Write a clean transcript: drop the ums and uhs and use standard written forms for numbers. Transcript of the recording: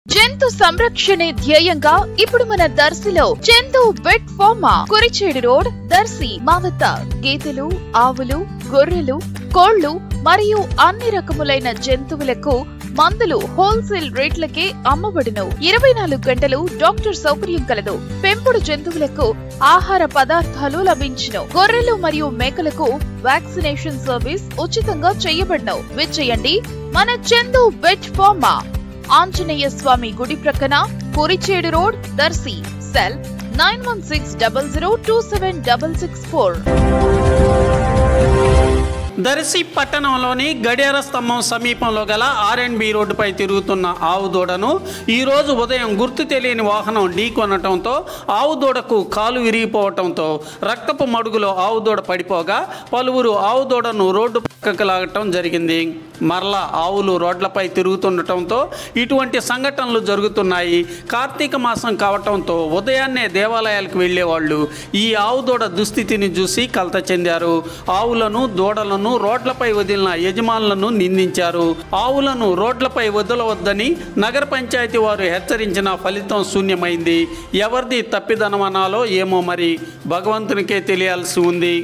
జంతు సంరక్షణే ధ్యేయంగా ఇప్పుడు మన దర్శిలో Chandu vet pharma Kurichedu road Darsi మా వద్ద గేదెలు, ఆవులు, గొర్రెలు, కోళ్లు మరియు అన్ని రకములైన జంతువులకు మందులు హోల్సేల్ రేట్లకే అమ్మబడును. 24 గంటలు డాక్టర్ సౌకర్యం కలదు. పెంపుడు జంతువులకు ఆహార పదార్థాలు లభించును. గొర్రెలు మరియు మేకలకు వ్యాక్సినేషన్ సర్వీస్ ఉచితంగా చేయబడును. విచ్చేయండి మన చందు వెట్ ఫార్మా, ఆంజనేయ స్వామి గుడి ప్రక్కన, కురిచేడు రోడ్, దర్శి. సెల్ 9160027664. దర్శి పట్టణంలోని గడియార స్తంభం సమీపంలో గల R&B రోడ్డుపై తిరుగుతున్న ఆవు దూడను ఈరోజు ఉదయం గుర్తు తెలియని వాహనం ఢీకొనటంతో ఆవు దూడకు కాలు విరిగిపోవటంతో రక్తపు మడుగులో ఆవు దూడ పడిపోగా పలువురు ఆవు దూడను రోడ్డు పక్కకు లాగటం జరిగింది. మరలా ఆవులు రోడ్లపై తిరుగుతుండటంతో ఇటువంటి సంఘటనలు జరుగుతున్నాయి. కార్తీక మాసం కావటంతో ఉదయాన్నే దేవాలయాలకు వెళ్లేవాళ్ళు ఈ ఆవు దూడ దుస్థితిని చూసి కలత చెందారు. ఆవులను, దూడలను రోడ్లపై వదిలిన యజమానులను నిందించారు. ఆవులను రోడ్లపై వదలవద్దని నగర పంచాయతీ వారు హెచ్చరించిన ఫలితం శూన్యమైంది. ఎవరిది తప్పిదనమనాలో ఏమో మరి భగవంతునికే తెలియాల్సి ఉంది.